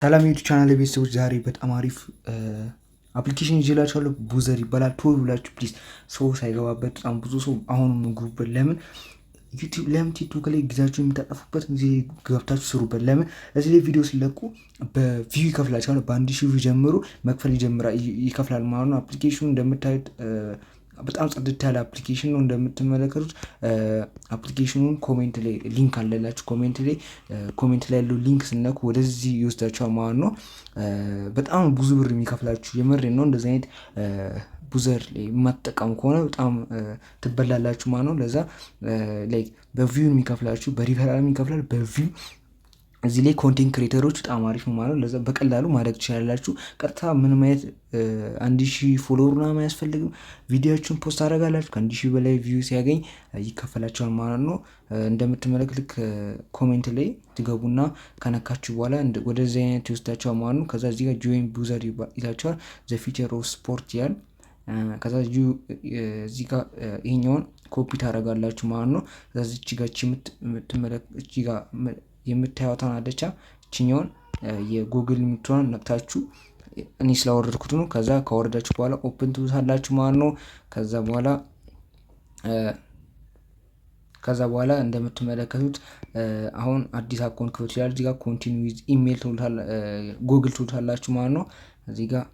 ሰላም ዩቱብ ቻናል ቤተሰቦች ዛሬ በጣም አሪፍ አፕሊኬሽን ይዤላችኋለሁ። ቡዘር ይባላል። ቶሎ ብላችሁ ፕሊዝ፣ ሰው ሳይገባበት በጣም ብዙ ሰው አሁን ግቡበት። ለምን ቲክቶክ ላይ ጊዜያችሁ የምታጠፉበት ጊዜ ገብታችሁ ስሩበት። ለምን እዚህ ላይ ቪዲዮ ሲለቁ በቪው ይከፍላችኋል። በ1 ሺህ ቪው ጀምሮ መክፈል ይከፍላል ማለት ነው። አፕሊኬሽኑ እንደምታዩት በጣም ጽድት ያለ አፕሊኬሽን ነው። እንደምትመለከቱት አፕሊኬሽኑን ኮሜንት ላይ ሊንክ አለላችሁ። ኮሜንት ላይ ያለው ሊንክ ስነኩ ወደዚህ ይወስዳችኋል ማለት ነው። በጣም ብዙ ብር የሚከፍላችሁ የምሬ ነው። እንደዚህ አይነት ቡዘር ላይ የማትጠቀሙ ከሆነ በጣም ትበላላችሁ ማለት ነው። ለዛ በቪው የሚከፍላችሁ በሪፈራል የሚከፍላል በቪው እዚህ ላይ ኮንቴንት ክሬተሮች በጣም አሪፍ ነው ማለት ነው። ለዛ በቀላሉ ማድረግ ትችላላችሁ። ቀጥታ ምንም አይነት 1000 ፎሎወር ምናምን አያስፈልግም። ቪዲዮዎችን ፖስት አደርጋላችሁ ከ1000 በላይ ቪው ሲያገኝ ይከፈላችኋል ማለት ነው። እንደምትመለከት ልክ ኮሜንት ላይ ትገቡና ከነካችሁ በኋላ ወደዚህ አይነት ይወስዳችኋል ማለት ነው። ከዛ እዚህ ጋር ጆይን ቡዘር ይላችኋል። ዘ ፊቸር ኦፍ ስፖርት ያል ከዛ እዚህ ጋር ይሄኛውን ኮፒ ታደርጋላችሁ ማለት ነው። ከዛ እቺ ጋር የምታዩታን አለቻ እችኛውን የጉግል የምትሆን ነክታችሁ እኔ ስላወረድኩት ነው። ከዛ ካወረዳችሁ በኋላ ኦፕን ትሉታላችሁ ማለት ነው። ከዛ በኋላ እንደምትመለከቱት አሁን አዲስ አካውንት ክፍት ይላል። እዚህ ጋር ኮንቲኒው ዊዝ ኢሜል ጉግል ትሉታላችሁ ማለት ነው። እዚህ ጋር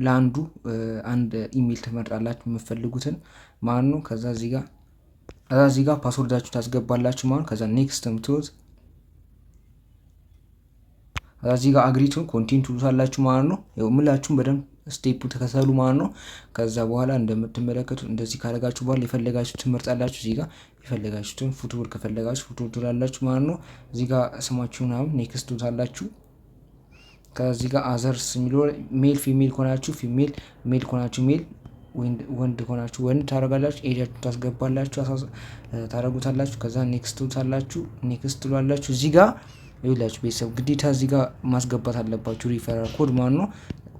ለአንዱ አንድ ኢሜል ትመርጣላችሁ የምትፈልጉትን ማለት ነው። ከዛ እዚህ ጋር ፓስወርዳችሁ ታስገባላችሁ ማለት ነው። ከዛ ኔክስት ምትሉት እዚህ ጋር አግሪቱን ኮንቲኒው ትሉታላችሁ ማለት ነው። ያው ምላችሁም በደንብ ስቴፑ ተከተሉ ማለት ነው። ከዛ በኋላ እንደምትመለከቱት እንደዚህ ካደረጋችሁ በኋላ የፈለጋችሁትን ትመርጣላችሁ። እዚህ ጋር የፈለጋችሁትን ፉትቦል ከፈለጋችሁ ፉትቦል ትላላችሁ ማለት ነው። እዚህ ጋር ስማችሁን አሁን ኔክስት ትሉታላችሁ። ከዚህ ጋር አዘርስ የሚለው ሜል ፊሜል ከሆናችሁ ፊሜል፣ ሜል ከሆናችሁ ሜል፣ ወንድ ከሆናችሁ ወንድ ታደርጋላችሁ። ኤጃችሁ ታስገባላችሁ ታደርጉታላችሁ። ከዛ ኔክስት ትሉታላችሁ። ኔክስት ትሏላችሁ። እዚህ ጋር ይላችሁ ቤተሰብ ግዴታ እዚህ ጋር ማስገባት አለባችሁ ሪፈራል ኮድ ማለት ነው።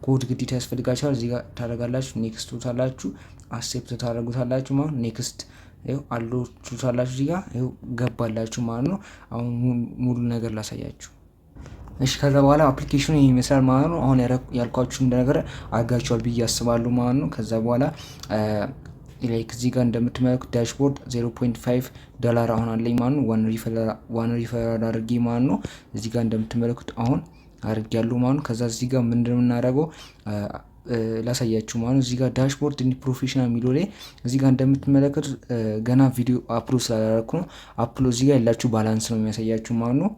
ኮድ ግዴታ ያስፈልጋችኋል። እዚህ ጋር ታደርጋላችሁ። ኔክስት ትሉታላችሁ። አክሴፕት ታደርጉታላችሁ ማለት ኔክስት አሎ ትሉታላችሁ። እዚህ ጋር ገባላችሁ ማለት ነው። አሁን ሙሉ ነገር ላሳያችሁ። እሺ ከዛ በኋላ አፕሊኬሽኑ ይመስላል ማለት ነው። አሁን ያልኳችሁ ነገር አድርጋችኋል ብዬ አስባለሁ ማለት ነው። ከዛ በኋላ እዚህ ጋር እንደምትመለከቱት ዳሽቦርድ $0.5 አሁን አለኝ ማለት ነው። ዋን ሪፈራል አድርጌ ማለት ነው። እዚህ ጋር እንደምትመለከቱት አሁን አድርጌያለሁ ማለት ነው። ከዛ እዚህ ጋር ምንድነው የምናደርገው ላሳያችሁ ማለት ነው። እዚህ ጋር ዳሽቦርድ ፕሮፌሽናል የሚለው ላይ እዚህ ጋር እንደምትመለከቱት ገና ቪዲዮ አፕሎድ ስላደረኩ ነው። አፕሎድ እዚህ ጋር ያላችሁ ባላንስ ነው የሚያሳያችሁ ማለት ነው።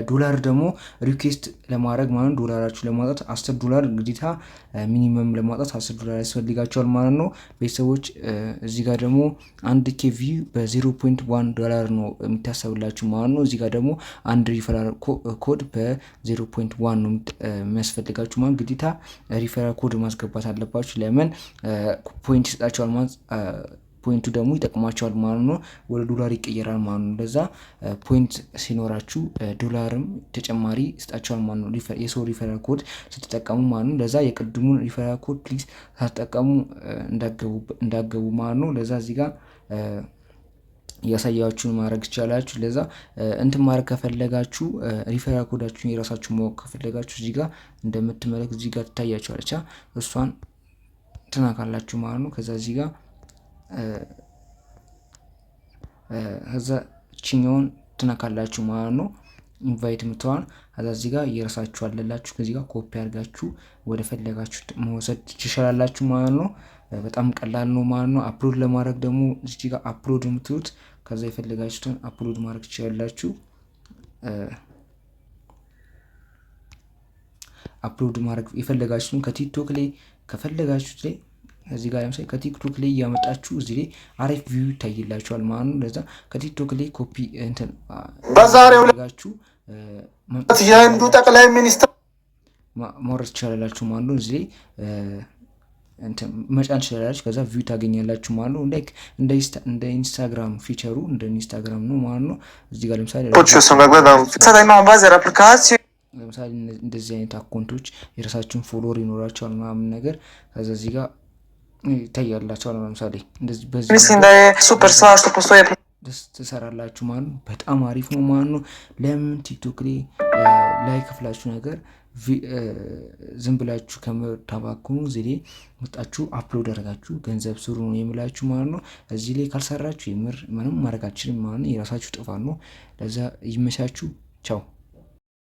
ዶላር ደግሞ ሪኩዌስት ለማድረግ ማለት ዶላራችሁ ለማውጣት $10 ግዴታ ሚኒመም ለማውጣት $10 ያስፈልጋቸዋል ማለት ነው። ቤተሰቦች እዚህ ጋር ደግሞ 1K ቪው $0.1 ነው የሚታሰብላችሁ ማለት ነው። እዚህ ጋር ደግሞ አንድ ሪፈራል ኮድ $0.1 ነው የሚያስፈልጋችሁ ማለት ግዴታ ሪፈራል ኮድ ማስገባት አለባችሁ። ለምን ፖይንት ይሰጣቸዋል ማለት ፖይንቱ ደግሞ ይጠቅማቸዋል ማለት ነው። ወደ ዶላር ይቀየራል ማለት ነው። ለዛ ፖይንት ሲኖራችሁ ዶላርም ተጨማሪ ይሰጣቸዋል ማለት ነው። የሰው ሪፈራል ኮድ ስትጠቀሙ ማለት ነው። ለዛ የቅድሙን ሪፈራል ኮድ ፕሊዝ ሳትጠቀሙ እንዳገቡ ማለት ነው። ለዛ እዚህ ጋር ያሳያችሁን ማድረግ ትችላላችሁ። ለዛ እንትን ማድረግ ከፈለጋችሁ ሪፈራል ኮዳችሁን የራሳችሁ ማወቅ ከፈለጋችሁ እዚህ ጋር እንደምትመለከቱ እዚህ ጋር ትታያችኋለች። እሷን ትናካላችሁ ማለት ነው። ከዛ እዚህ ጋር ከዛ ችኛውን ትነካላችሁ ማለት ነው። ኢንቫይት ምትዋን ከዛ እዚህ ጋር እየረሳችሁ አለላችሁ። ከዚህ ጋር ኮፒ አድርጋችሁ ወደ ፈለጋችሁት መውሰድ ትችላላችሁ ማለት ነው። በጣም ቀላል ነው ማለት ነው። አፕሎድ ለማድረግ ደግሞ እዚህ ጋር አፕሎድ የምትሉት ከዛ የፈለጋችሁትን አፕሎድ ማድረግ ትችላላችሁ። አፕሎድ ማድረግ የፈለጋችሁትን ከቲክቶክ ላይ ከፈለጋችሁት ላይ እዚህ ጋር ለምሳሌ ከቲክቶክ ላይ እያመጣችሁ እዚህ ላይ አሪፍ ቪው ይታይላችኋል ማለት ነው። ለዛ ከቲክቶክ ላይ ኮፒ እንትን በዛሬው ጋችሁ የህንዱ ጠቅላይ ሚኒስትር ማውረድ ትችላላችሁ ማለት ነው። እዚህ እንትን መጫን ትችላላችሁ። ከዛ ቪው ታገኛላችሁ ማለት ነው። እንደ ኢንስታግራም ፊቸሩ እንደ ኢንስታግራም ነው ማለት ነው። እዚህ ጋር ለምሳሌ እንደዚህ አይነት አካውንቶች የራሳችሁን ፎሎወር ይኖራቸዋል ምናምን ነገር ከዛ እዚህ ጋር ይታያላችኋል። ለምሳሌ እንደዚህ በዚህ ትሰራላችሁ ማለት ነው። በጣም አሪፍ ነው ማለት ነው። ለምን ቲክቶክ ላይ ከፍላችሁ ነገር ዝም ብላችሁ ከምታባክኑ እዚህ ላይ ወጣችሁ አፕሎድ አድርጋችሁ ገንዘብ ስሩ ነው የምላችሁ ማለት ነው። እዚህ ላይ ካልሰራችሁ የምር ምንም ማድረግ አትችልም ማለት ነው። የራሳችሁ ጥፋት ነው። ለዛ ይመቻችሁ። ቻው